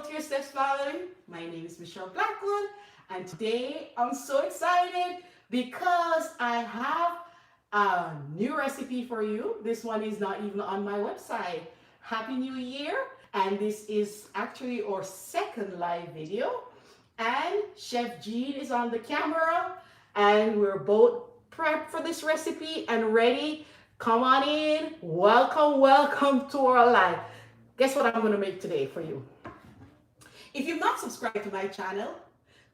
Healthier Steps family. My name is Michelle Blackwood, and today I'm so excited because I have a new recipe for you. This one is not even on my website. Happy New Year! And this is actually our second live video. And Chef Jean is on the camera, and we're both prepped for this recipe and ready. Come on in. Welcome, welcome to our live. Guess what I'm going to make today for you? If you've not subscribed to my channel,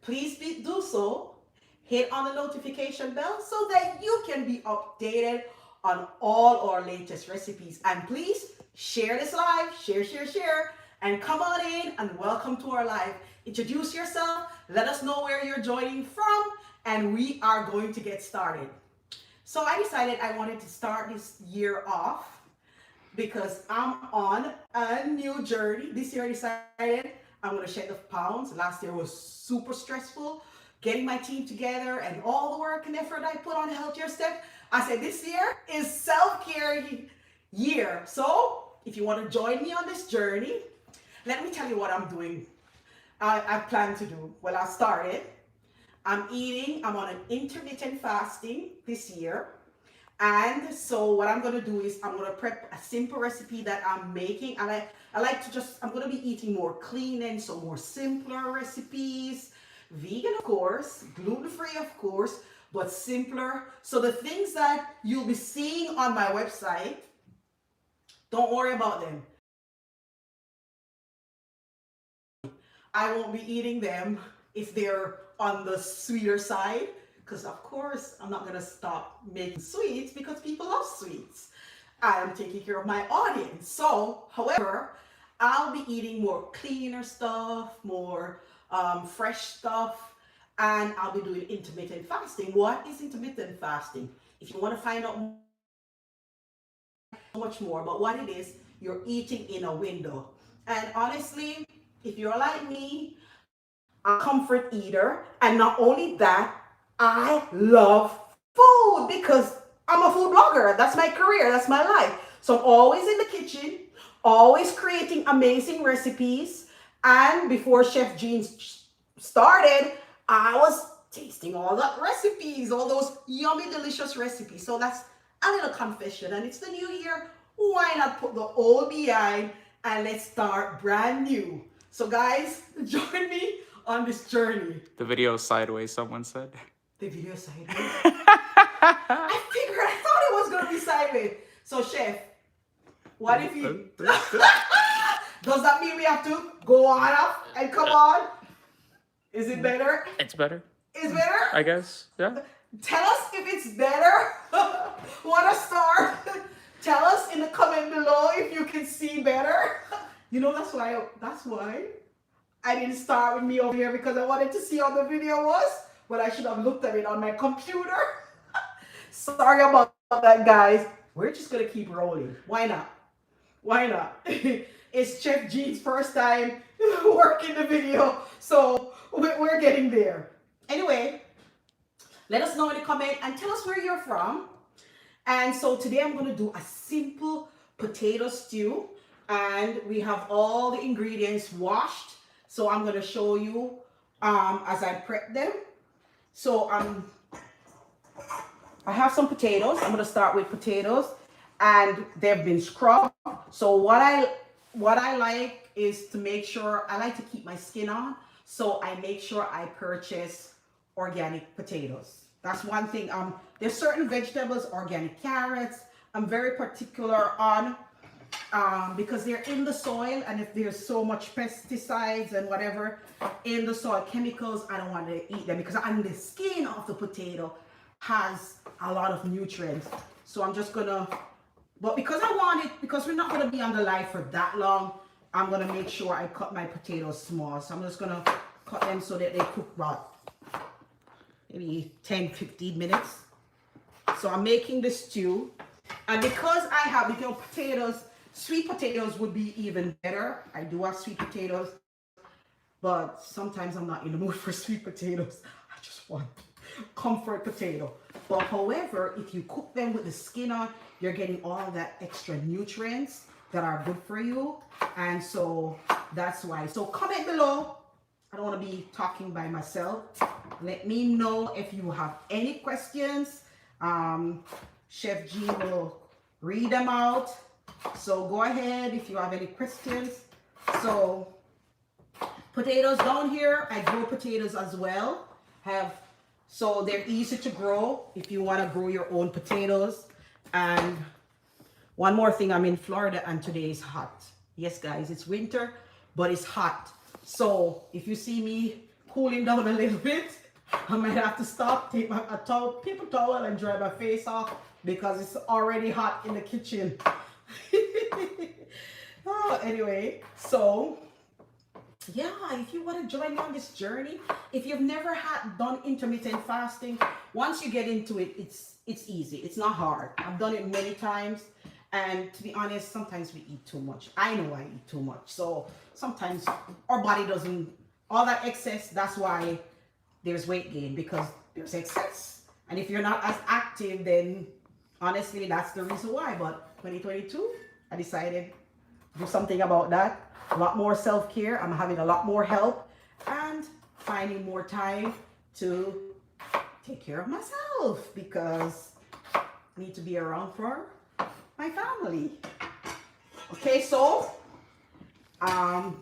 please do so. Hit on the notification bell so that you can be updated on all our latest recipes. And please share this live, share, and come on in and welcome to our live. Introduce yourself, let us know where you're joining from, and we are going to get started. So I decided I wanted to start this year off because I'm on a new journey. This year I decided I'm going to shed the pounds. Last year was super stressful, getting my team together and all the work and effort I put on Healthier Steps. I said this year is self-care year. So if you want to join me on this journey, let me tell you what I'm doing. I plan to do. Well, I started. I'm on an intermittent fasting this year. And so what I'm going to do is I'm going to prep a simple recipe that I'm making. I'm going to be eating more clean and so more simpler recipes. Vegan, of course, gluten-free, of course, but simpler. So the things that you'll be seeing on my website, don't worry about them. I won't be eating them if they're on the sweeter side. Because of course, I'm not going to stop making sweets because people love sweets. I am taking care of my audience. So, however, I'll be eating more cleaner stuff, more fresh stuff, and I'll be doing intermittent fasting. What is intermittent fasting? If you want to find out much more about what it is, you're eating in a window. And honestly, if you're like me, I'm a comfort eater, and not only that, I love food because I'm a food blogger. That's my career. That's my life. So I'm always in the kitchen, always creating amazing recipes. And before Chef Jean started, I was tasting all the recipes, all those yummy, delicious recipes. So that's a little confession. And it's the new year. Why not put the old behind and let's start brand new? So guys, join me on this journey. The video sideways, someone said. The video sideways? I thought it was going to be sideways. So, Chef, what if you... Does that mean we have to go on up and come on? Is it better? It's better. It's better? I guess, yeah. Tell us if it's better. Want to start? Tell us in the comment below if you can see better. You know, that's why I didn't start with me over here, because I wanted to see how the video was. But I should have looked at it on my computer. Sorry about that, guys. We're just going to keep rolling. Why not? Why not? It's Chef Jean's first time working the video. So we're getting there. Anyway, let us know in the comment and tell us where you're from. And so today I'm going to do a simple potato stew. And we have all the ingredients washed. So I'm going to show you as I prep them. So I have some potatoes. I'm going to start with potatoes, and they've been scrubbed. So what I like is to make sure, I like to keep my skin on. So I make sure I purchase organic potatoes. That's one thing. There's certain vegetables, organic carrots, I'm very particular on because they're in the soil, and if there's so much pesticides and whatever in the soil, chemicals, I don't want to eat them, because the skin of the potato has a lot of nutrients. So I'm just gonna, but because I want it, because we're not gonna be on the live for that long, I'm gonna make sure I cut my potatoes small. So I'm just gonna cut them so that they cook about maybe 10-15 minutes. So I'm making the stew, and because I have, potatoes, sweet potatoes would be even better. I do have sweet potatoes, but sometimes I'm not in the mood for sweet potatoes. I just want comfort potato. But however, if you cook them with the skin on, you're getting all that extra nutrients that are good for you. And so That's why. So comment below. I don't want to be talking by myself. Let me know if you have any questions. Chef G will read them out. So go ahead if you have any questions. So potatoes down here, I grow potatoes as well. So they're easy to grow if you want to grow your own potatoes. And one more thing, I'm in Florida and today is hot. Yes, guys, it's winter, but it's hot. So if you see me cooling down a little bit, I might have to stop, take a paper towel and dry my face off because it's already hot in the kitchen. Oh, anyway, so yeah, if you want to join me on this journey, if you've never done intermittent fasting, once you get into it, it's easy. It's not hard. I've done it many times, and to be honest, sometimes we eat too much. I know I eat too much, so sometimes our body doesn't, all that excess. That's why there's weight gain, because there's excess. And if you're not as active, then honestly, that's the reason why. But 2022, I decided to do something about that. A lot more self-care. I'm having a lot more help and finding more time to take care of myself because I need to be around for my family. Okay, so I'm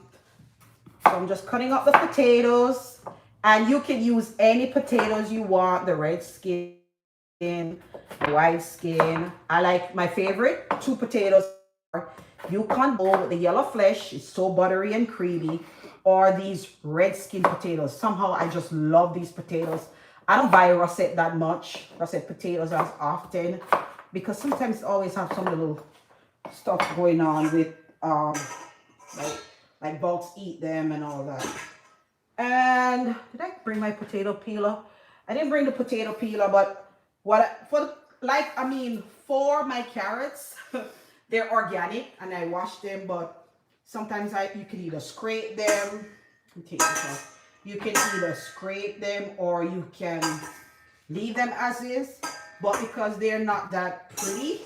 just cutting up the potatoes, and you can use any potatoes you want, the red skin, the white skin. I like my favorite 2 potatoes. Yukon Bowl with the yellow flesh, it's so buttery and creamy, or these red skin potatoes. Somehow I just love these potatoes. I don't buy russet that much, russet potatoes as often, because sometimes it always have some little stuff going on with like bugs eat them and all that. And did I bring my potato peeler? I didn't bring the potato peeler, but for my carrots, they're organic and I wash them, but sometimes you can either scrape them. Let me take this off. You can either scrape them or you can leave them as is. But because they're not that pretty,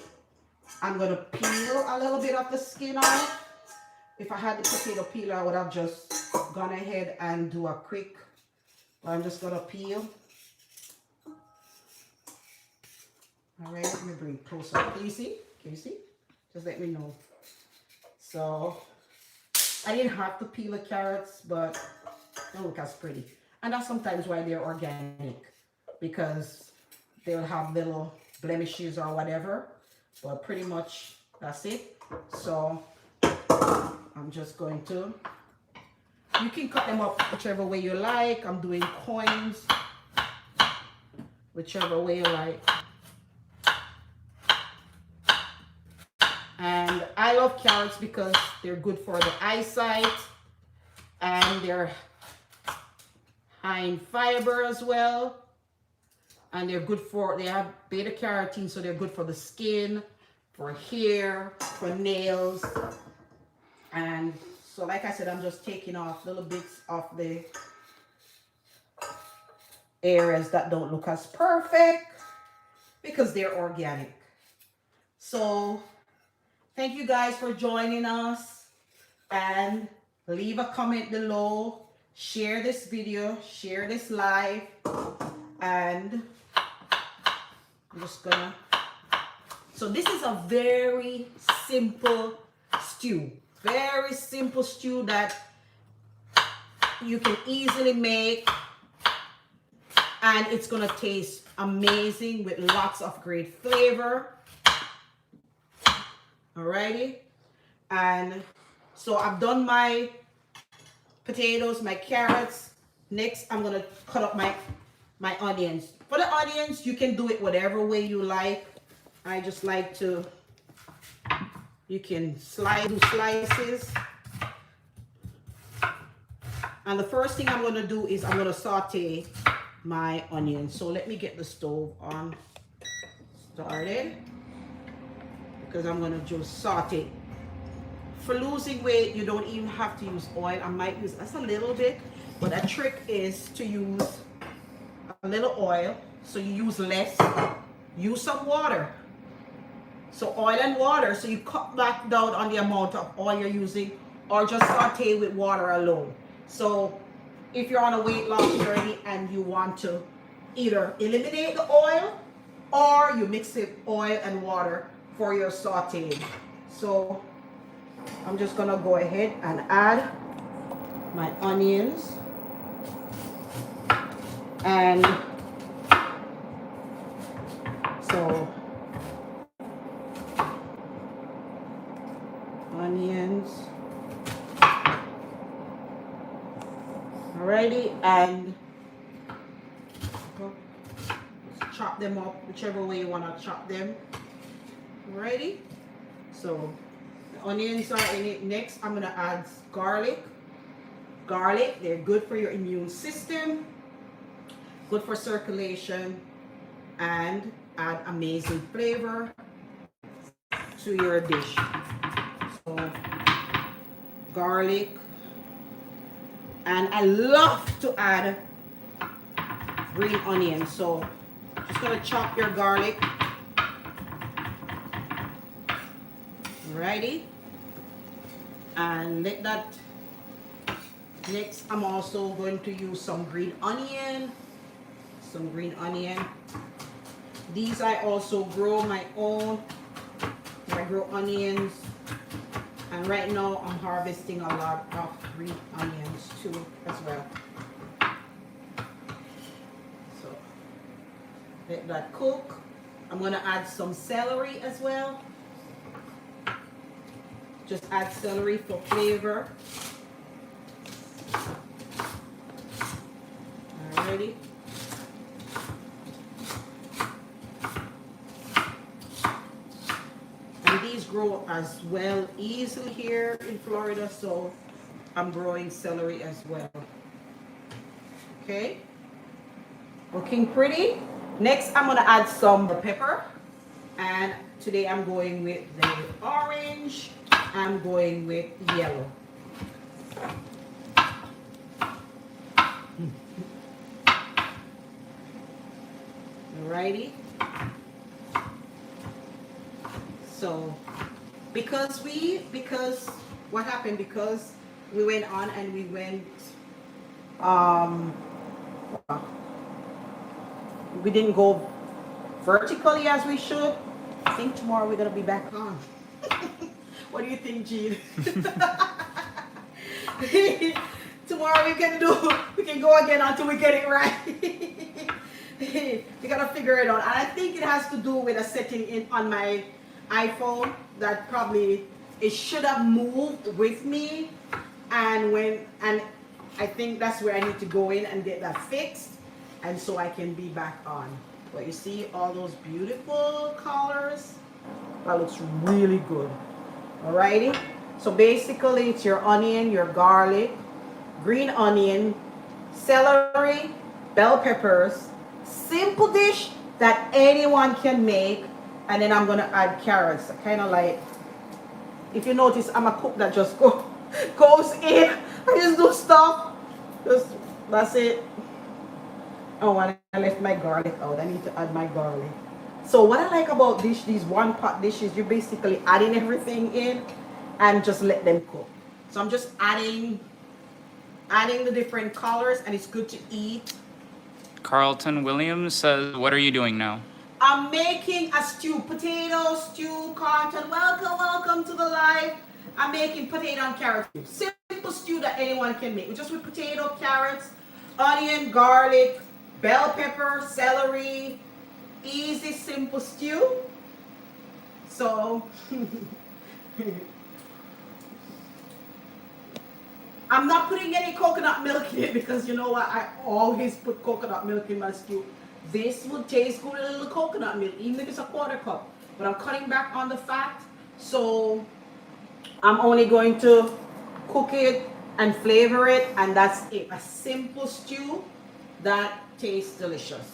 I'm gonna peel a little bit of the skin off. If I had the potato peeler, I would have just gone ahead and do a quick. I'm just gonna peel. All right, let me bring it closer. Can you see? Can you see? Just let me know. So I didn't have to peel the carrots, but they don't look as pretty. And that's sometimes why they're organic, because they'll have little blemishes or whatever. But pretty much that's it. So I'm just going to, you can cut them up whichever way you like. I'm doing coins, whichever way you like. And I love carrots because they're good for the eyesight and they're high in fiber as well. And they're good for, they have beta carotene, so they're good for the skin, for hair, for nails. And so like I said, I'm just taking off little bits of the areas that don't look as perfect because they're organic. So thank you guys for joining us, and leave a comment below, share this video, share this live, and I'm just gonna, so this is a very simple stew, that you can easily make, and it's gonna taste amazing with lots of great flavor. Alrighty, and so I've done my potatoes, my carrots. Next, I'm gonna cut up my onions. For the onions, you can do it whatever way you like. I just like to, you can do slices. And the first thing I'm gonna do is I'm gonna saute my onions. So let me get the stove on started, because I'm gonna just saute. For losing weight, you don't even have to use oil. I might use just a little bit, but a trick is to use a little oil, so you use less. Use some water. So oil and water, so you cut back down on the amount of oil you're using, or just saute with water alone. So if you're on a weight loss journey and you want to either eliminate the oil or you mix it oil and water for your sauteing. So I'm just gonna go ahead and add my onions and so onions. Alrighty, and chop them up whichever way you want to chop them. Alrighty, so the onions are in it. Next, I'm gonna add garlic. Garlic, they're good for your immune system, good for circulation, and add amazing flavor to your dish. So garlic, and I love to add green onions. So just gonna chop your garlic. Alrighty, and let that. Next, I'm also going to use some green onion. Some green onion. These I also grow my own. I grow onions, and right now I'm harvesting a lot of green onions too as well. So let that cook. I'm gonna add some celery as well. Just add celery for flavor. Alrighty. And these grow as well easily here in Florida, so I'm growing celery as well. Okay. Looking pretty. Next, I'm gonna add some pepper. And today I'm going with the orange. I'm going with yellow. Alrighty. So because what happened, because we went on and we went we didn't go vertically as we should. I think tomorrow we're gonna be back on. What do you think, Jean? Tomorrow we can go again until we get it right. We gotta figure it out. And I think it has to do with a setting in on my iPhone that probably it should have moved with me, and I think that's where I need to go in and get that fixed, and so I can be back on. But you see all those beautiful colors? That looks really good. Alrighty. So basically it's your onion, your garlic, green onion, celery, bell peppers. Simple dish that anyone can make. And then I'm gonna add carrots. Kind of like, if you notice, I'm a cook that just goes in. I just do stuff. That's it. Oh, and I left my garlic out. I need to add my garlic. So what I like about these one pot dishes, you're basically adding everything in and just let them cook. So I'm just adding the different colors, and it's good to eat. Carlton Williams says, what are you doing now? I'm making a stew, potato stew. Carlton, welcome to the live. I'm making potato and carrot stew. Simple stew that anyone can make. Just with potato, carrots, onion, garlic, bell pepper, celery. Easy, simple stew. So I'm not putting any coconut milk in it because you know what? I always put coconut milk in my stew. This would taste good with a little coconut milk, even if it's a quarter cup. But I'm cutting back on the fat, so I'm only going to cook it and flavor it, and that's it. A simple stew that tastes delicious.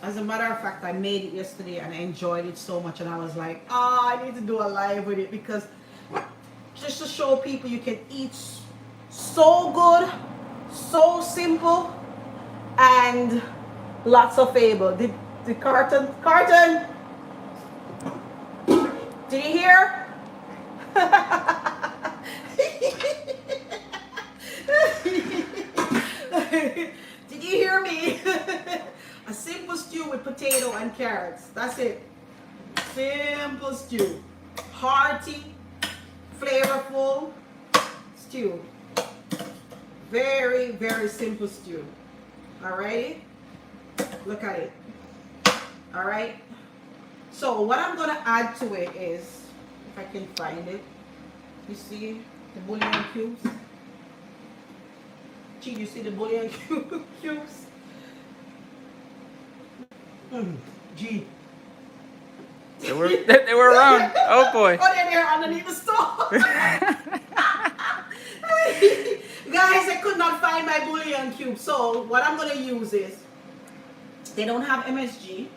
As a matter of fact, I made it yesterday and I enjoyed it so much, and I was like, I need to do a live with it, because just to show people you can eat so good, so simple, and lots of flavor. Did Carton, did you hear? Did you hear me? A simple stew with potato and carrots. That's it. Simple stew. Hearty, flavorful stew. Very, very simple stew. Alrighty? Look at it. Alright? So what I'm gonna add to it is, if I can find it, you see the bouillon cubes? Gee, you see the bouillon cubes? Gee. They were around. Oh boy. Oh, they're there underneath the stove. Guys, I could not find my bouillon cube. So what I'm gonna use is, they don't have MSG.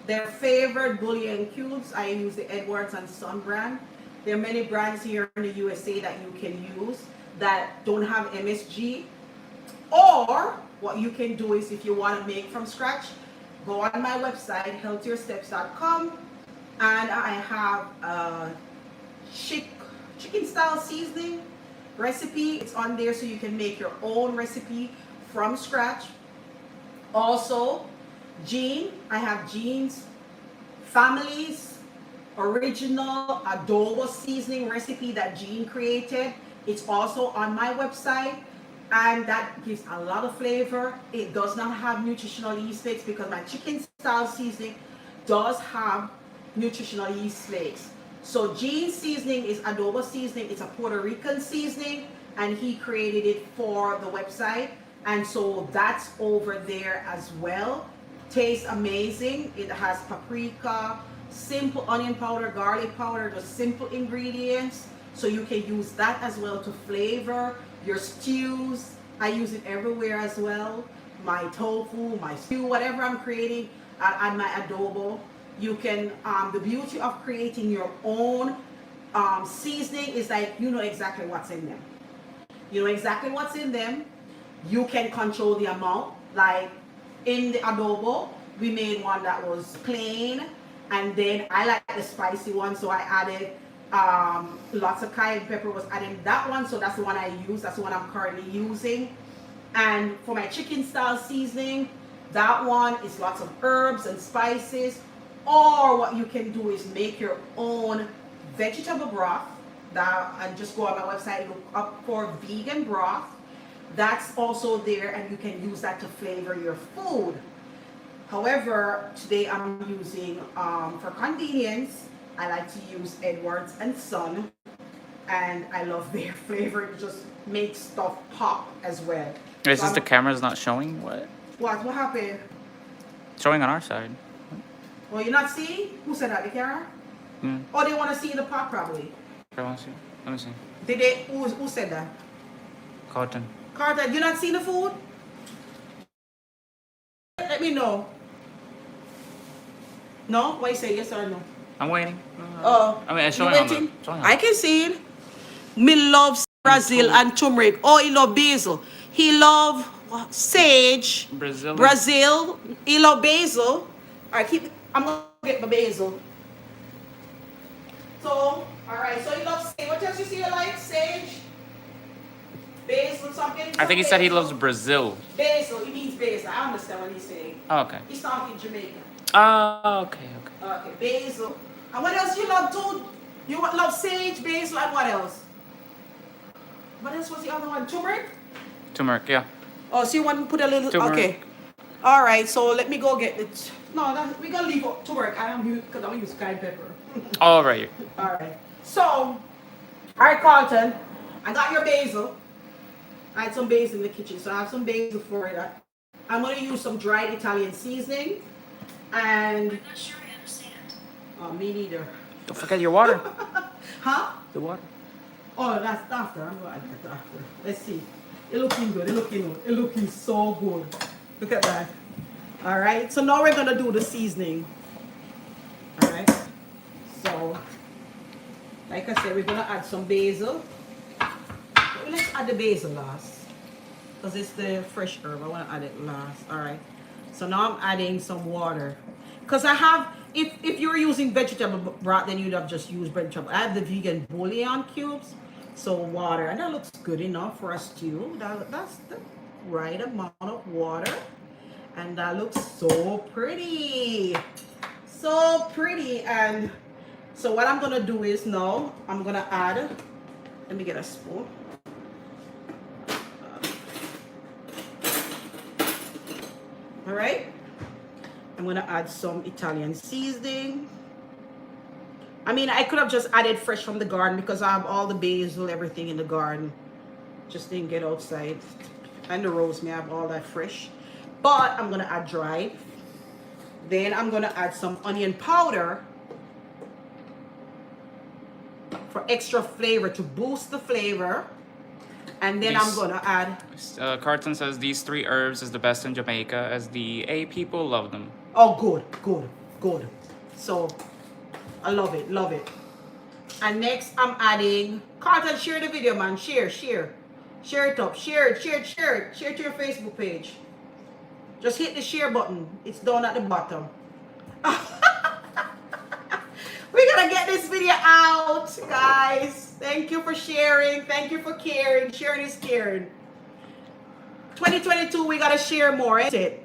Their favorite bouillon cubes, I use the Edwards and Son brand. There are many brands here in the USA that you can use that don't have MSG. Or what you can do is, if you want to make from scratch, go on my website, healthiersteps.com, and I have a chicken style seasoning recipe. It's on there so you can make your own recipe from scratch. Also, I have Jean's Family's original adobo seasoning recipe that Jean created. It's also on my website, and that gives a lot of flavor. It does not have nutritional yeast flakes because my chicken style seasoning does have nutritional yeast flakes. So Jean's seasoning is adobo seasoning. It's a Puerto Rican seasoning, and he created it for the website, and so that's over there as well. Tastes amazing. It has paprika, simple onion powder, garlic powder, just simple ingredients. So you can use that as well to flavor your stews. I use it everywhere as well. My tofu, my stew, whatever I'm creating, and my adobo. You can, the beauty of creating your own seasoning is like, you know exactly what's in them. You know exactly what's in them. You can control the amount. Like in the adobo, we made one that was plain, and then I like the spicy one, so I added lots of cayenne pepper was added in that one, so that's the one I use. That's the one I'm currently using. And for my chicken style seasoning, that one is lots of herbs and spices. Or what you can do is make your own vegetable broth, and just go on my website and look up for vegan broth. That's also there, and you can use that to flavor your food. However, today I'm using, for convenience, I like to use Edwards and Son, and I love their flavor. It just makes stuff pop as well. Is this the camera's not showing? What? What happened? It's showing on our side. Oh, you're not seeing? Who said that? The camera? Mm. Oh, they want to see the pot probably. Let me see. Let me see. Did they? Who said that? Cotton. Carter, you not see the food? Let me know. No? What you say? Yes or no? I'm waiting. Oh, I mean, it's you showing on waiting? the. I can see it. Me love Brazil and turmeric. Oh, he love basil. He love sage. Brazil. He love basil. Alright, I'm gonna get my basil. So, alright, so he loves sage. What else you see you like? Sage? Basil, something? I think he said he loves Brazil. Basil, he means basil. I understand what he's saying. Oh, okay. He's talking Jamaican. Oh, okay. Okay, basil. And what else you love too? You love sage, basil, and what else? What else was the other one? Turmeric? Turmeric, yeah. Oh, so you want to put a little... Turmeric. Okay. All right, so let me go get it. No, we're going to leave turmeric. Because I'm use cayenne pepper. All right. All right. So, all right, Carlton. I got your basil. I had some basil in the kitchen, so I have some basil for it. I'm going to use some dried Italian seasoning. And... I'm not sure I understand. Oh, me neither. Don't forget your water. Huh? The water. Oh, that's after. I'm going to add that after. Let's see. It's looking good. It's looking so good. Look at that. All right. So now we're going to do the seasoning. All right. So, like I said, we're going to add some basil. But let's add the basil last. Because it's the fresh herb. I want to add it last. All right. So now I'm adding some water. Because I have, if you're using vegetable broth, then you'd have just used vegetable. I have the vegan bouillon cubes, so water, and that looks good enough for a stew. That's the right amount of water, and that looks so pretty, so pretty. And so what I'm gonna do is now I'm gonna add. Let me get a spoon. All right. I'm gonna add some Italian seasoning. I mean, I could have just added fresh from the garden because I have all the basil, everything in the garden. Just didn't get outside. And the rosemary, I have all that fresh. But I'm gonna add dried. Then I'm gonna add some onion powder for extra flavor, to boost the flavor. And then I'm gonna add. Carlton says these 3 herbs is the best in Jamaica, as the A people love them. Oh, good, good, good. So I love it, love it. And next I'm adding. Carlton, share the video, man. Share it up. Share it to your Facebook page. Just hit the share button. It's down at the bottom. We're gonna get this video out, guys. Thank you for sharing. Thank you for caring. Sharing is caring. 2022, we gotta share more, ain't it?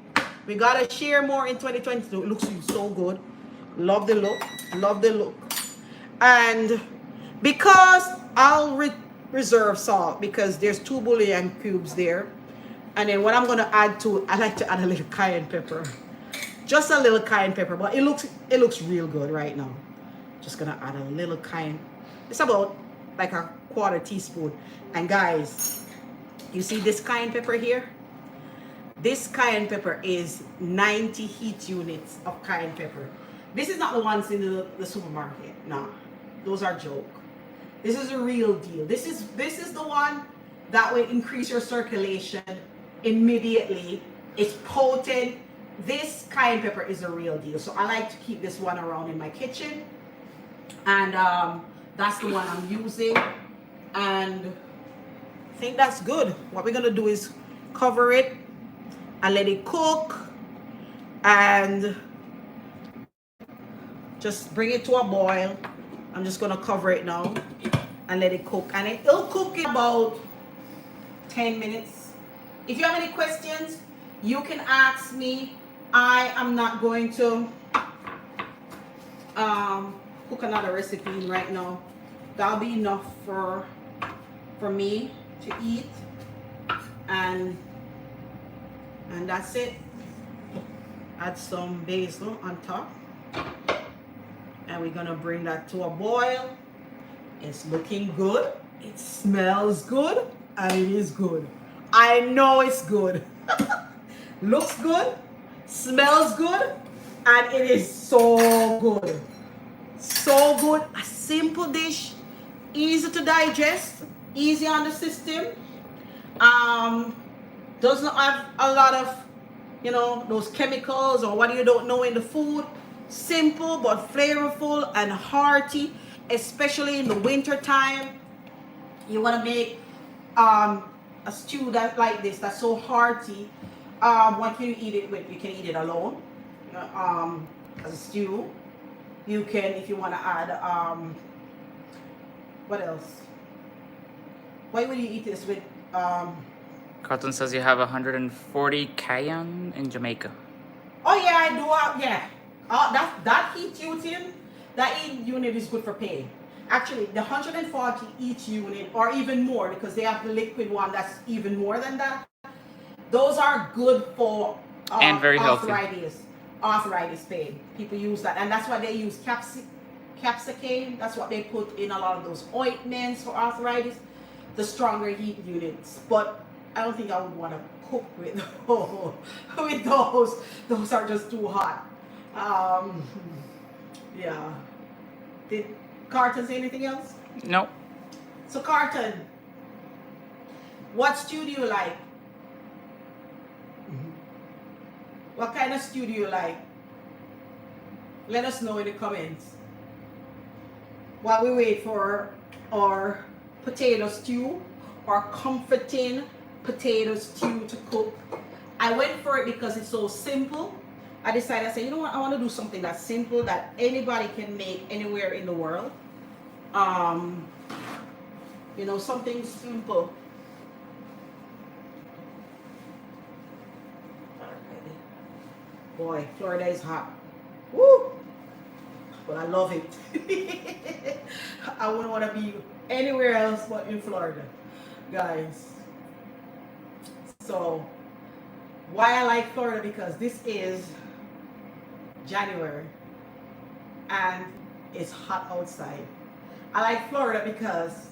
We gotta share more in 2022. It looks so good. Love the look. Love the look. And because I'll reserve salt, because there's 2 bouillon cubes there. And then what I'm gonna add to, I like to add a little cayenne pepper. Just a little cayenne pepper, but it looks real good right now. Just gonna add a little cayenne. It's about like a 1/4 teaspoon. And guys, you see this cayenne pepper here? This cayenne pepper is 90 heat units of cayenne pepper. This is not the ones in the supermarket. No, those are joke. This is a real deal. This is the one that will increase your circulation immediately. It's potent. This cayenne pepper is a real deal. So I like to keep this one around in my kitchen. And that's the one I'm using. And I think that's good. What we're gonna do is cover it and let it cook, and just bring it to a boil. I'm just gonna cover it now and let it cook, and it'll cook in about 10 minutes. If you have any questions, you can ask me. I am not going to cook another recipe right now. That'll be enough for me to eat, and that's it. Add some basil on top, and we're gonna bring that to a boil. It's looking good, it smells good, and it is good. I know it's good. Looks good, smells good, and it is so good. So good. A simple dish, easy to digest, easy on the system. Does not have a lot of, those chemicals or what you don't know in the food. Simple but flavorful and hearty, especially in the winter time. You want to make a stew like this that's so hearty. What can you eat it with? You can eat it alone, as a stew. You can, if you want to add, what else? Why would you eat this with? Carlton says you have 140 cayenne in Jamaica. Oh yeah, I do. Yeah, that heat unit is good for pain. Actually, the 140 each unit, or even more, because they have the liquid one that's even more than that. Those are good for and very healthy. Arthritis pain. People use that, and that's why they use capsicum. That's what they put in a lot of those ointments for arthritis. The stronger heat units, but I don't think I would want to cook with with those. Those are just too hot. Yeah. Did Carlton say anything else? No. So Carlton, what stew do you like? What kind of stew do you like? Let us know in the comments. While we wait for our potato stew, or comforting potato stew to cook. I went for it because it's so simple I decided, I said, you know what, I want to do something that's simple that anybody can make anywhere in the world. Um, something simple. Boy, Florida is hot. Woo! But I love it. I wouldn't want to be anywhere else but in Florida, guys. So, why I like Florida, because this is January and it's hot outside. I like Florida because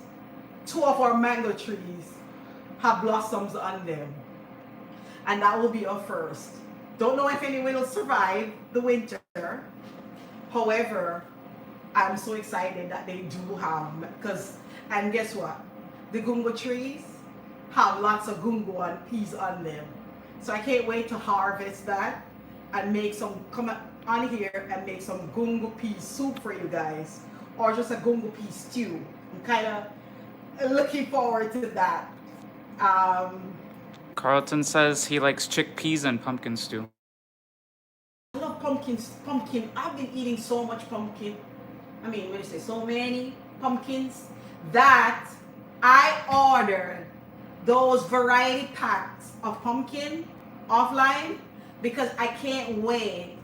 two of our mango trees have blossoms on them, and that will be our first. Don't know if anyone will survive the winter. However, I'm so excited that they do have, and guess what? The gungo trees have lots of gungo and peas on them. So I can't wait to harvest that and come on here and make some gungo pea soup for you guys, or just a gungo pea stew. I'm kind of looking forward to that. Carlton says he likes chickpeas and pumpkin stew. I love pumpkin. I've been eating so much pumpkin. I mean, when you say so many pumpkins, that I ordered those variety packs of pumpkin offline because I can't wait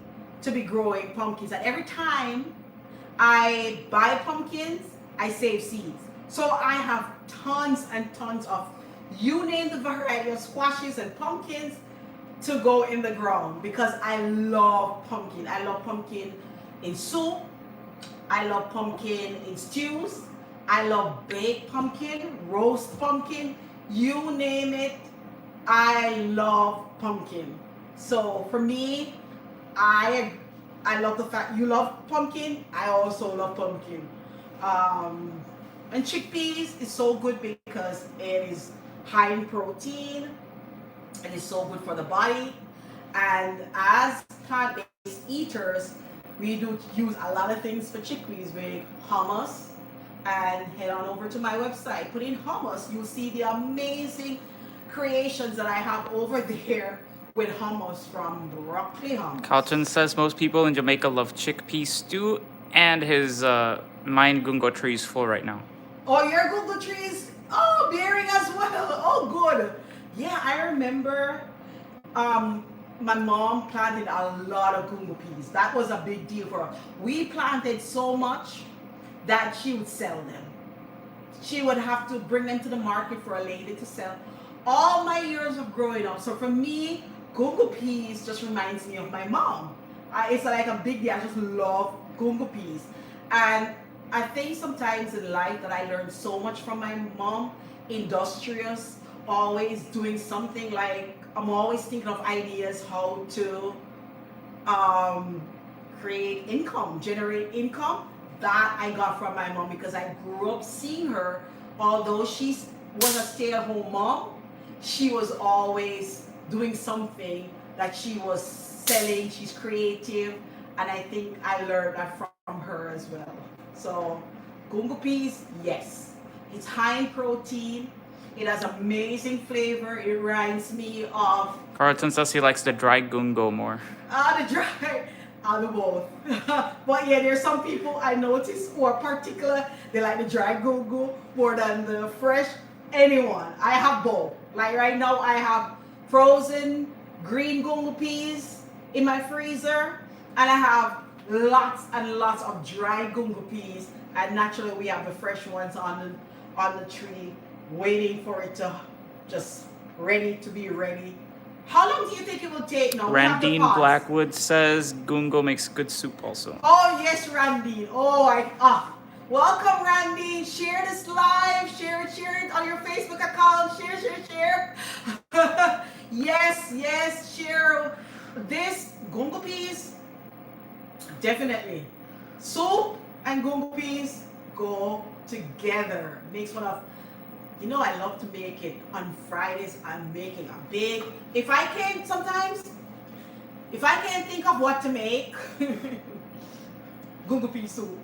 to be growing pumpkins. And every time I buy pumpkins, I save seeds. So I have tons and tons of, you name the variety of squashes and pumpkins to go in the ground, because I love pumpkin. I love pumpkin in soup. I love pumpkin in stews. I love baked pumpkin, roast pumpkin, you name it. I love pumpkin. So for me, I love the fact you love pumpkin. I also love pumpkin. And chickpeas is so good because it is high in protein. It is so good for the body. And as plant-based eaters, we do use a lot of things for chickpeas. We make hummus, and head on over to my website. Put in hummus. You'll see the amazing creations that I have over there with hummus, from broccoli hummus. Carlton says most people in Jamaica love chickpea stew, and his mine gungo tree is full right now. Oh, your Google trees? Oh, bearing as well. Oh, good. Yeah, I remember my mom planted a lot of gungo peas. That was a big deal for her. We planted so much that she would sell them. She would have to bring them to the market for a lady to sell. All my years of growing up. So for me, gungo peas just reminds me of my mom. It's like a big deal. I just love gungo peas. And I think sometimes in life that I learned so much from my mom, industrious, always doing something. Like, I'm always thinking of ideas how to create income, generate income. That I got from my mom, because I grew up seeing her. Although she was a stay-at-home mom, she was always doing something that she was selling. She's creative, and I think I learned that from her as well. So gungo peas, yes, it's high in protein. It has amazing flavor. It reminds me of Carlton says he likes the dry gungo more. the dry. I'll do both. But yeah, there's some people I notice who are particular. They like the dry gungo more than the fresh. Anyone. I have both. Like right now, I have frozen green gungo peas in my freezer, and I have lots and lots of dry gungo peas. And naturally, we have the fresh ones on the tree, waiting for it to just ready to be ready. How long do you think it will take now? Randine Blackwood says gungo makes good soup also. Oh yes, Randine. Welcome, Randine. Share this live. Share it on your Facebook account. Share. Yes. Share this gungo peas. Definitely. Soup and gungo peas go together. Makes one of. I love to make it on Fridays. I'm making a big. If I can't think of what to make, gungo pea soup.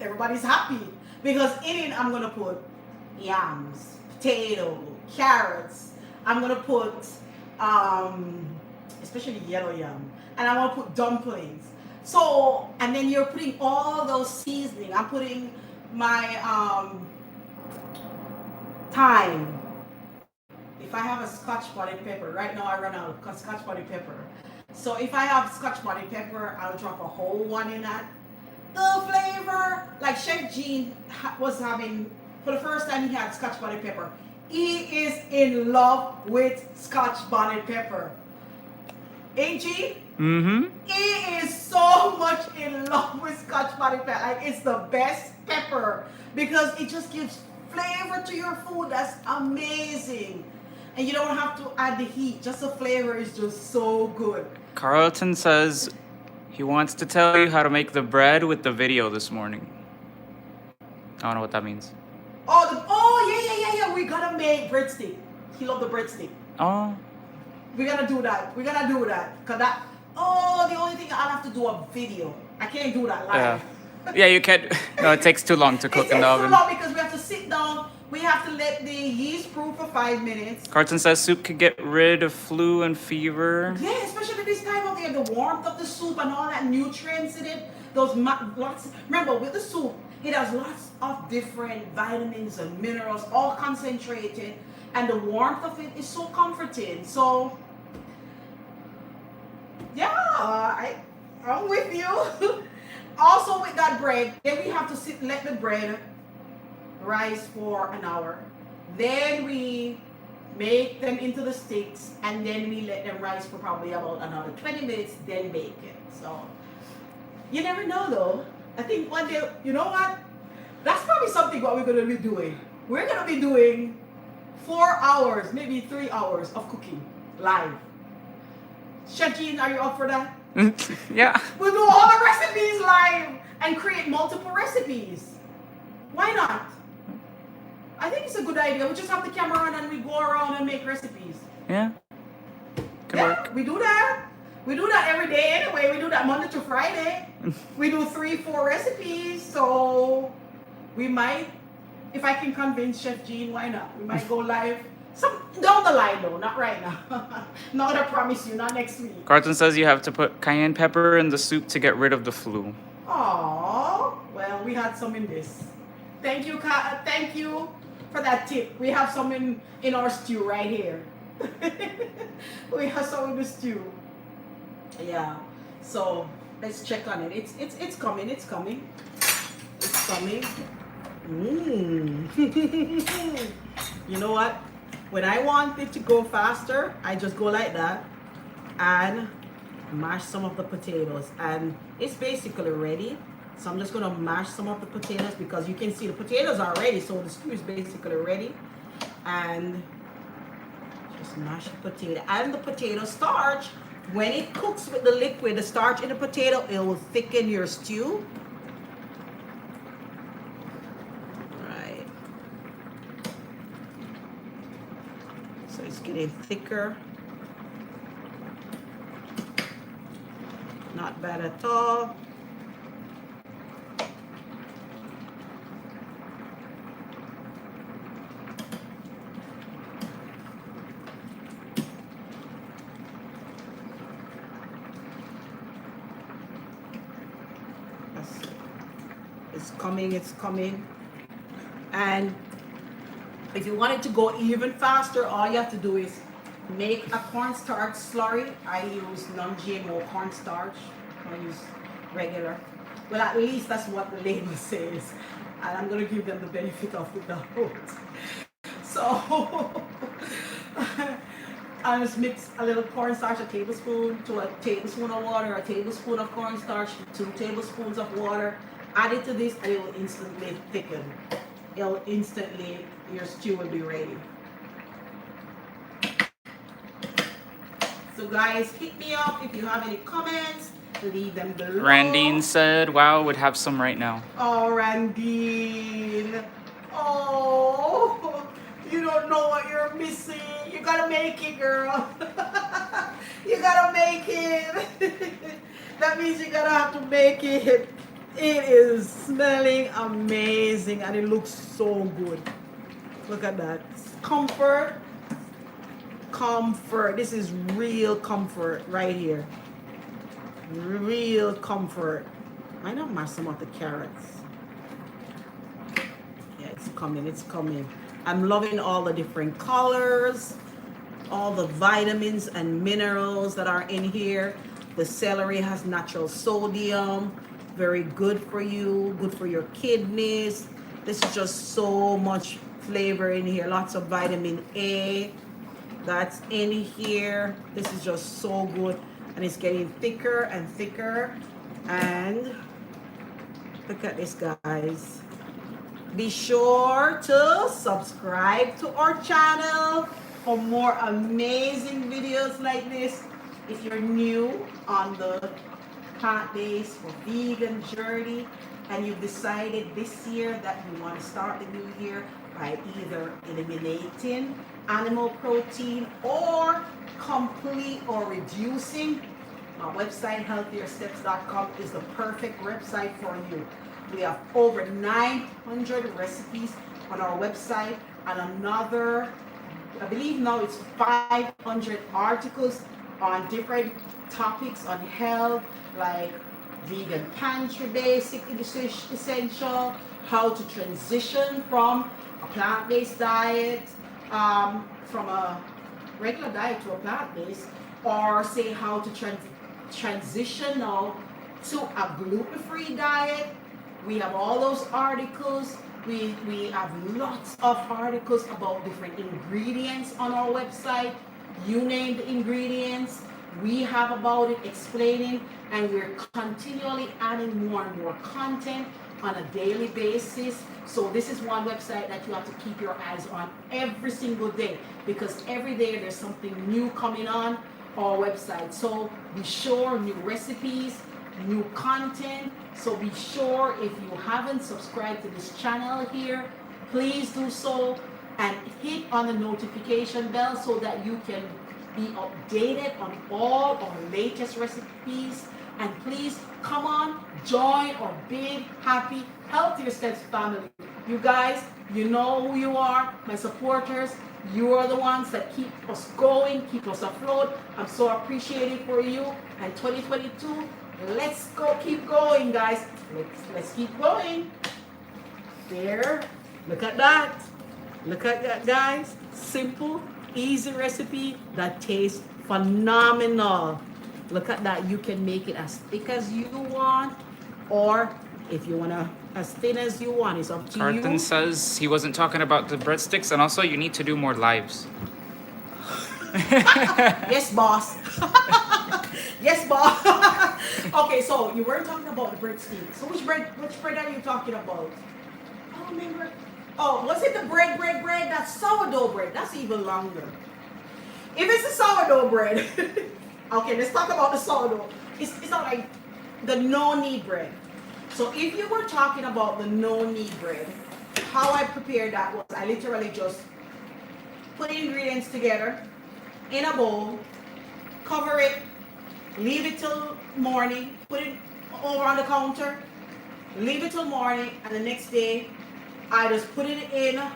Everybody's happy, because in it I'm gonna put yams, potato, carrots. I'm gonna put especially yellow yam. and I want to put dumplings. So, and then you're putting all those seasoning. I'm putting my thyme. If I have a Scotch bonnet pepper, right now I run out of Scotch bonnet pepper. So if I have Scotch bonnet pepper, I'll drop a whole one in that. The flavor, like Chef Jean was having, for the first time he had Scotch bonnet pepper. He is in love with Scotch bonnet pepper. Ain't he? Mm-hmm. He is so much in love with Scotch bonnet pepper. Like, it's the best pepper because it just gives flavor to your food. That's amazing. And you don't have to add the heat. Just the flavor is just so good. Carlton says he wants to tell you how to make the bread with the video this morning. I don't know what that means. Oh, yeah. We gotta make breadstick. He loved the breadstick. Oh. We're gonna do that. Cause the only thing I'll have to do a video. I can't do that live. Yeah, you can't. No, it takes too long to cook in the oven. It's too long because we have to sit down. We have to let the yeast brew for 5 minutes. Carlton says soup could get rid of flu and fever. Yeah, especially this time of year, the warmth of the soup and all that nutrients in it. Lots. Remember, with the soup, it has lots of different vitamins and minerals, all concentrated, and the warmth of it is so comforting. So, yeah, I'm with you. Also, with that bread, then we have to let the bread rise for an hour. Then we make them into the sticks, and then we let them rise for probably about another 20 minutes, then bake it. So you never know though. I think one day, you know what? That's probably something what we're gonna be doing. We're gonna be doing 4 hours, maybe 3 hours of cooking live. Chef Jean, are you up for that? Yeah. We'll do all the recipes live and create multiple recipes. Why not? I think it's a good idea. We just have the camera on and we go around and make recipes. Yeah. Could work. We do that. We do that every day anyway. We do that Monday to Friday. We do 3-4 recipes. So we might, if I can convince Chef Jean, why not? We might go live. Some down the line though, not right now. Not I promise you, not next week. Carlton says you have to put cayenne pepper in the soup to get rid of the flu. Oh, well, we had some in this. Thank you for that tip. We have some in our stew right here. We have some in the stew. Yeah. So let's check on it. It's coming. It's coming. It's coming. You know what? When I want it to go faster, I just go like that and mash some of the potatoes, and it's basically ready. So I'm just gonna mash some of the potatoes because you can see the potatoes are ready, so the stew is basically ready. And just mash the potato. And the potato starch, when it cooks with the liquid, the starch in the potato, it will thicken your stew. Right. So it's getting thicker. Not bad at all. It's coming. And if you want it to go even faster, all you have to do is make a cornstarch slurry. I use non-GMO cornstarch. I use regular. Well, at least that's what the label says. And I'm going to give them the benefit of the doubt. So I just mix a little cornstarch, a tablespoon to a tablespoon of water, a tablespoon of cornstarch, 2 tablespoons of water. Add it to this and it will instantly thicken. Your stew will be ready. So guys, hit me up if you have any comments. Leave them below. Randine said, wow, would have some right now. Oh, Randine. Oh, you don't know what you're missing. You gotta make it, girl. You gotta make it. That means you gotta have to make it. It is smelling amazing and it looks so good. Look at that. Comfort. This is real comfort right here. Real comfort. Why not mash some of the carrots? Yeah, it's coming, it's coming. I'm loving all the different colors, all the vitamins and minerals that are in here. The celery has natural sodium, very good for you, good for your kidneys. This is just so much flavor in here, lots of vitamin A that's in here. This is just so good, and it's getting thicker and thicker. And look at this, guys. Be sure to subscribe to our channel for more amazing videos like this. If you're new on the plant-based or vegan journey and you've decided this year that you want to start the new year by either eliminating animal protein or complete or reducing, my website healthiersteps.com is the perfect website for you. We have over 900 recipes on our website and another, I believe now it's 500 articles on different topics on health, like vegan pantry basic essential, how to transition from a plant-based diet, from a regular diet to a plant-based, or say how to transition now to a gluten-free diet. We have all those articles. We have lots of articles about different ingredients on our website. You name the ingredients, we have about it, explaining, and we're continually adding more and more content on a daily basis. So this is one website that you have to keep your eyes on every single day, because every day there's something new coming on our website. So be sure, new recipes, new content. So be sure, if you haven't subscribed to this channel here, please do so and hit on the notification bell so that you can be updated on all our latest recipes. And please come on, join our big, happy, healthier steps family. You guys, you know who you are, my supporters. You are the ones that keep us going, keep us afloat. I'm so appreciative for you. And 2022, let's go, keep going, guys. Let's keep going. There, look at that. Look at that, guys. Simple, easy recipe that tastes phenomenal. Look at that. You can make it as thick as you want, or if you want to as thin as you want. It's up to Carlton you. says he wasn't talking about the breadsticks, and also you need to do more lives. Yes, boss. Yes, boss. Okay, so you weren't talking about the breadsticks. So which bread are you talking about? Oh, remember. Oh, was it the bread? That's sourdough bread. That's even longer. If it's the sourdough bread, okay, let's talk about the sourdough. It's not like the no-knead bread. So if you were talking about the no-knead bread, how I prepared that was I literally just put the ingredients together in a bowl, cover it, leave it till morning, put it over on the counter, leave it till morning, and the next day I just put it in a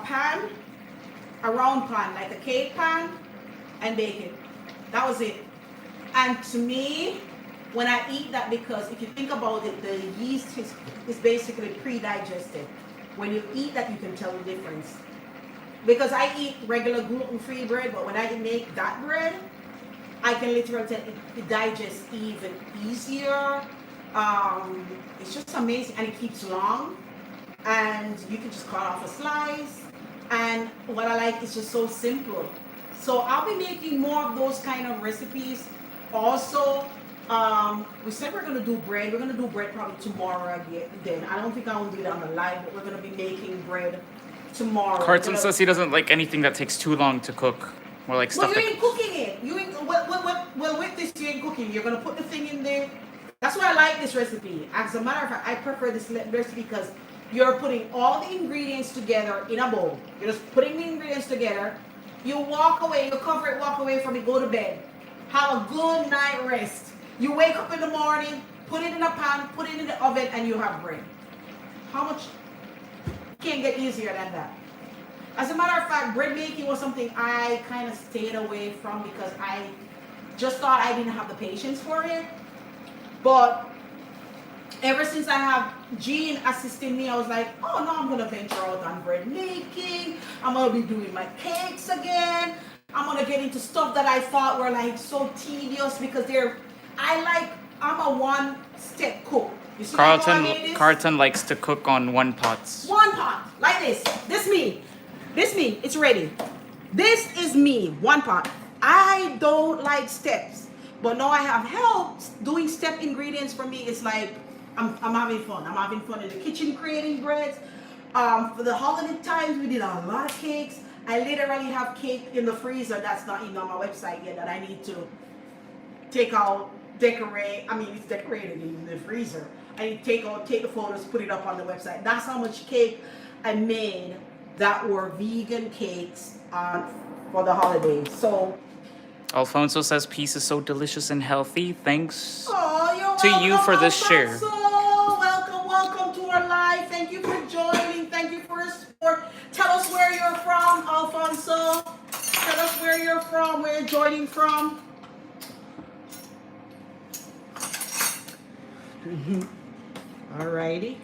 pan, a round pan, like a cake pan, and bake it. That was it. And to me, when I eat that, because if you think about it, the yeast is basically pre-digested. When you eat that, you can tell the difference. Because I eat regular gluten-free bread, but when I make that bread, I can literally tell it digests even easier. It's just amazing, and it keeps long. And you can just cut off a slice. And what I like is just so simple. So I'll be making more of those kind of recipes. Also, we said we're gonna do bread. We're gonna do bread probably tomorrow again. I don't think I will do that on the live, but we're gonna be making bread tomorrow. Carlton says he doesn't like anything that takes too long to cook. More like stuff Well, you that... ain't cooking it. You ain't well with this. You ain't cooking. You're gonna put the thing in there. That's why I like this recipe. As a matter of fact, I prefer this recipe because you're putting all the ingredients together in a bowl. You're just putting the ingredients together. You walk away. You cover it. Walk away from it. Go to bed. Have a good night rest. You wake up in the morning. Put it in a pan. Put it in the oven, and you have bread. How much? Can't get easier than that. As a matter of fact, bread making was something I kind of stayed away from because just thought I didn't have the patience for it. But ever since I have Jean assisting me, I was like, oh no, I'm gonna venture out on bread making. I'm gonna be doing my cakes again. I'm gonna get into stuff that I thought were like so tedious because I'm a one-step cook. You see how I made this? Carlton likes to cook on one pots. One pot, like this. This me. It's ready. This is me, one pot. I don't like steps, but now I have help. Doing step ingredients for me is like I'm having fun. I'm having fun in the kitchen creating breads. For the holiday times, we did a lot of cakes. I literally have cake in the freezer that's not even on my website yet that I need to take out, decorate. I mean, it's decorated in the freezer. I need to take the photos, put it up on the website. That's how much cake I made that were vegan cakes for the holidays. So, Alfonso says peace is so delicious and healthy. Thanks oh, to you for this share. Welcome to our live. Thank you for joining. Thank you for your support. Tell us where you're from, Alfonso. Tell us where you're from, where you're joining from. Alrighty.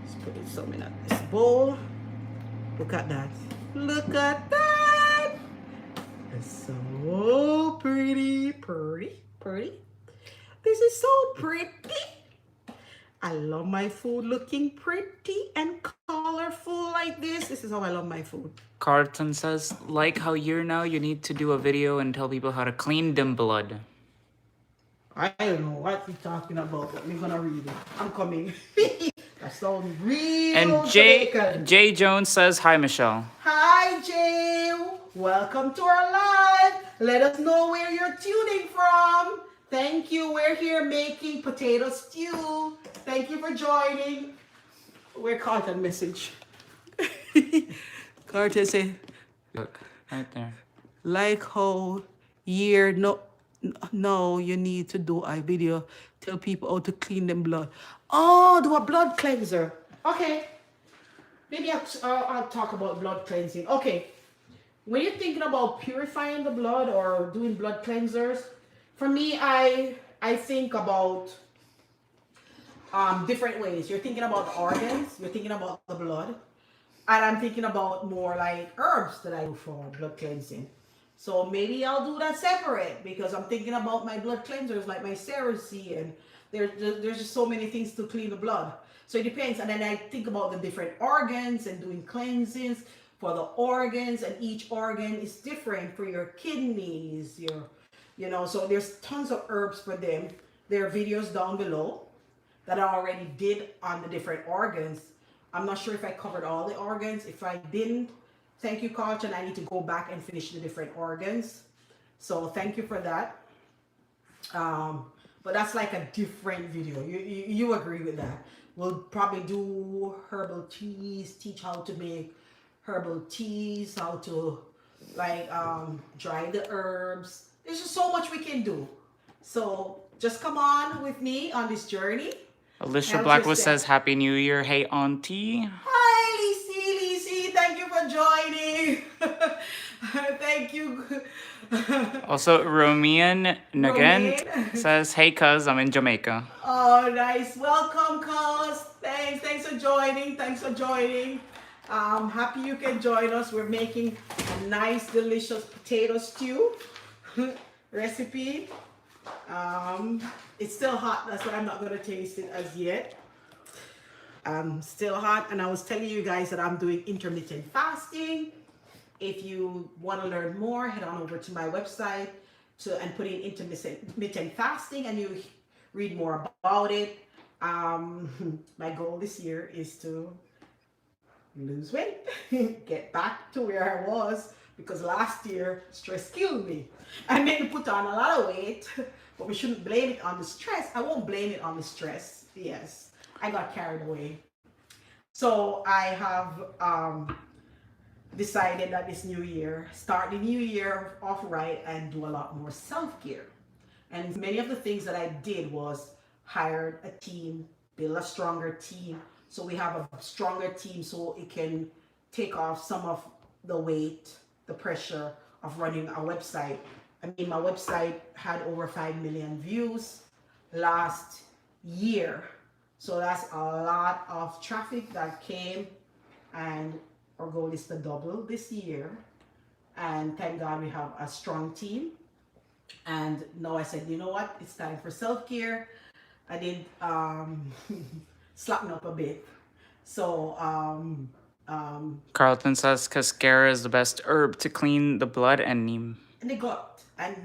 Let's put some in this bowl. Look at that. Look at that. It's so pretty. This is so pretty. I love my food looking pretty and colorful like this. This is how I love my food. Carlton says, like how you're now, you need to do a video and tell people how to clean them blood. I don't know what you're talking about, but I'm gonna read it. I'm coming. That sounds real. And Jay Jones says, hi, Michelle. Hi, Jay. Welcome to our live. Let us know where you're tuning from. Thank you. We're here making potato stew. Thank you for joining. Where Carlton message? Carlton say, Look, right there. like how no, you need to do a video. Tell people how to clean them blood. Oh, do a blood cleanser. Okay. Maybe I'll talk about blood cleansing. Okay. When you're thinking about purifying the blood or doing blood cleansers, for me, I think about different ways. You're thinking about the organs. You're thinking about the blood. And I'm thinking about more like herbs that I do for blood cleansing. So maybe I'll do that separate because I'm thinking about my blood cleansers like my Cerasee, and there's just so many things to clean the blood. So it depends. And then I think about the different organs and doing cleansings for the organs, and each organ is different for your kidneys, so there's tons of herbs for them. There are videos down below that I already did on the different organs. I'm not sure if I covered all the organs. If I didn't, thank you, Carlton. I need to go back and finish the different organs. So thank you for that. But that's like a different video. You agree with that? We'll probably do herbal teas, teach how to make herbal teas, how to dry the herbs. There's just so much we can do. So just come on with me on this journey. Alicia Blackwood says, Happy New Year. Hey, Auntie. Hi, Lisi. Thank you for joining. Thank you. Also, Romian Nagant says, hey, cuz, I'm in Jamaica. Oh, nice. Welcome, cuz. Thanks for joining. Happy you can join us. We're making a nice, delicious potato stew recipe. It's still hot. That's why I'm not going to taste it as yet. Still hot. And I was telling you guys that I'm doing intermittent fasting. If you want to learn more, head on over to my website and put in intermittent fasting, and you read more about it. My goal this year is to lose weight, get back to where I was, because last year stress killed me. I made me put on a lot of weight, but we shouldn't blame it on the stress. I won't blame it on the stress. Yes, I got carried away. So I have decided that this new year, start the new year off right and do a lot more self-care. And many of the things that I did was hired a team, build a stronger team. So we have a stronger team so it can take off some of the weight, the pressure of running a website I mean, my website had over 5 million views last year. So that's a lot of traffic that came, and our goal is to double this year. And thank God we have a strong team. And now I said, you know what? It's time for self-care. I did slacken up a bit. So Carlton says cascara is the best herb to clean the blood and neem. the gut and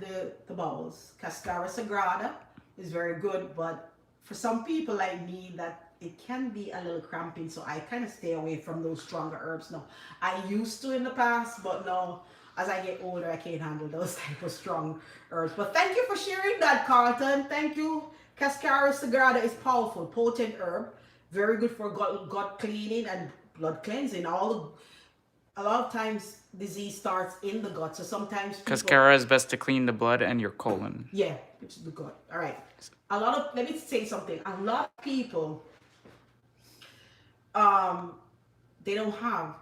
the bowels. Cascara sagrada is very good, but for some people like me, that it can be a little cramping, so I kind of stay away from those stronger herbs now. I used to in the past, but now as I get older, I can't handle those type of strong herbs. But thank you for sharing that, Carlton. Thank you. Cascara sagrada is powerful, potent herb, very good for gut cleaning and blood cleansing. A lot of times disease starts in the gut, so sometimes people, Cascara is best to clean the blood and your colon. yeah, it's the gut. All right. Let me say something. A lot of people, they don't have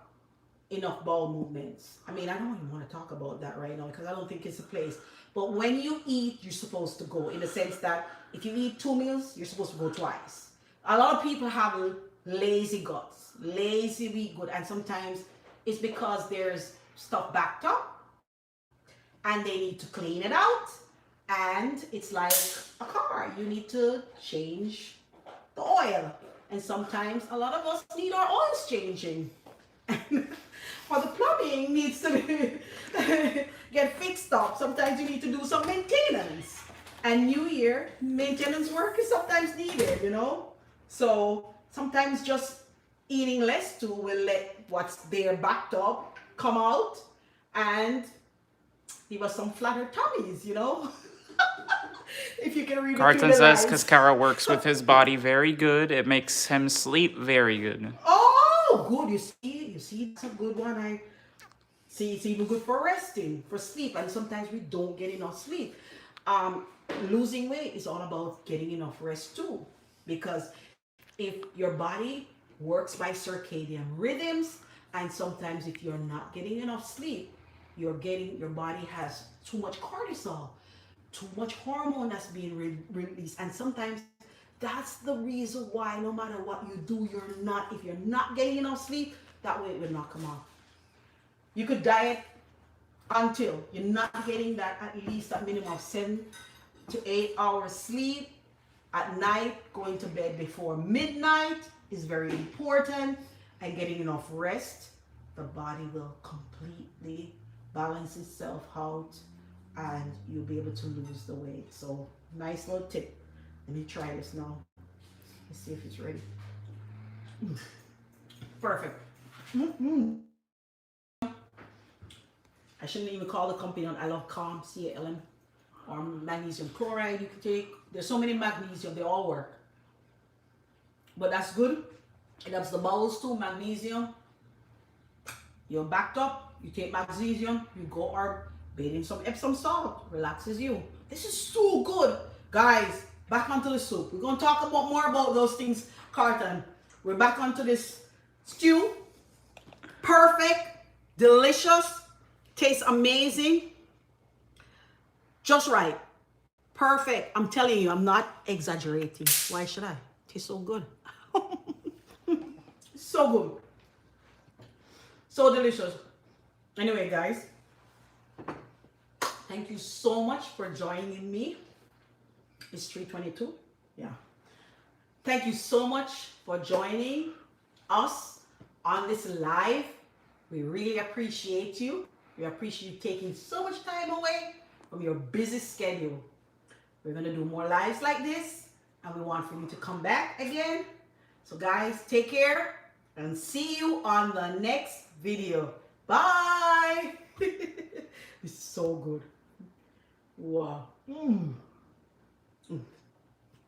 enough bowel movements. I mean, I don't even want to talk about that right now because I don't think it's a place. But when you eat, you're supposed to go, in the sense that if you eat 2 meals, you're supposed to go twice. A lot of people have lazy guts, lazy weak gut, and sometimes it's because there's stuff backed up and they need to clean it out. And it's like a car, you need to change the oil. And sometimes a lot of us need our oils changing. Or the plumbing needs to get fixed up. Sometimes you need to do some maintenance. And New Year, maintenance work is sometimes needed, you know? So sometimes just eating less too will let what's there backed up come out and give us some flatter tummies, you know? If you can read between Carlton the says lines. cascara works with his body very good. It makes him sleep very good. Oh, good. You see, that's a good one. I see it's even good for resting, for sleep, and sometimes we don't get enough sleep. Losing weight is all about getting enough rest too, because if your body works by circadian rhythms, and sometimes if you're not getting enough sleep, your body has too much cortisol, too much hormone that's being released, and sometimes that's the reason why no matter what you do, if you're not getting enough sleep, that weight will not come off. You could diet until you're not getting that, at least a minimum of 7 to 8 hours sleep at night. Going to bed before midnight is very important, and getting enough rest. The body will completely balance itself out and you'll be able to lose the weight. So nice little tip. Let me try this now. Let's see if it's ready. Perfect. I shouldn't even call the company on. I love Calm, CALM, or magnesium chloride you can take. There's so many magnesium, they all work. But that's good. It helps the bowels too, magnesium. You're backed up, you take magnesium, you go or bathe in some Epsom salt, relaxes you. This is so good. Guys, back onto the soup. We're going to talk about more about those things, Carlton. We're back onto this stew. Perfect, delicious, tastes amazing. Just right. Perfect. I'm telling you, I'm not exaggerating. Why should I? Tastes so good. So good. So delicious. Anyway, guys, thank you so much for joining me. It's 3:22. Yeah. Thank you so much for joining us on this live. We really appreciate you. We appreciate you taking so much time away from your busy schedule. We're going to do more lives like this, and we want for you to come back again. So guys, take care and see you on the next video. Bye. It's so good. Wow.